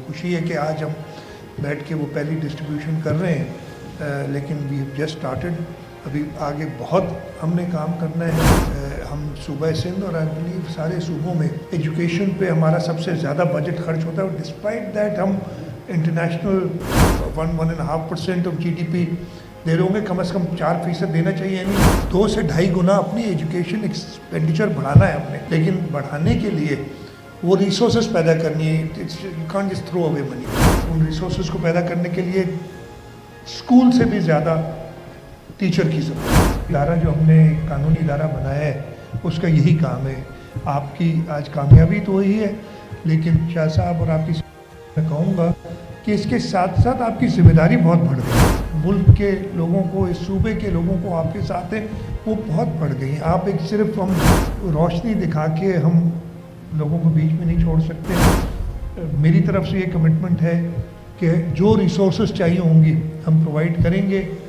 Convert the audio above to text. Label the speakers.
Speaker 1: खुशी है कि आज हम बैठ के वो पहली डिस्ट्रीब्यूशन कर रहे हैं, लेकिन वी हैव जस्ट स्टार्टेड। अभी आगे बहुत हमने काम करना है। हम सूबा सिंध और आई बिलीव सारे सूबों में एजुकेशन पे हमारा सबसे ज़्यादा बजट खर्च होता है, और डिस्पाइट दैट हम इंटरनेशनल 1.5% ऑफ GDP दे रहे होंगे। कम से कम 4% देना चाहिए, यानी 2 से 2.5 गुना अपनी एजुकेशन एक्सपेंडिचर बढ़ाना है हमने। लेकिन बढ़ाने के लिए वो रिसोर्सेज पैदा करनी है, you can't just throw away money. उन रिसोर्सेज को पैदा करने के लिए स्कूल से भी ज़्यादा टीचर की ज़रूरत है। इदारा जो हमने कानूनी इदारा बनाया है उसका यही काम है। आपकी आज कामयाबी तो वही है, लेकिन शाह साहब और आपकी मैं कहूँगा कि इसके साथ साथ आपकी जिम्मेदारी बहुत बढ़ गई है। मुल्क के लोगों को, इस सूबे के लोगों को आपके साथ है वो बहुत बढ़ गई है। आप एक सिर्फ हम रोशनी दिखा के हम लोगों को बीच में नहीं छोड़ सकते। मेरी तरफ से ये कमिटमेंट है कि जो रिसोर्सेज चाहिए होंगी हम प्रोवाइड करेंगे।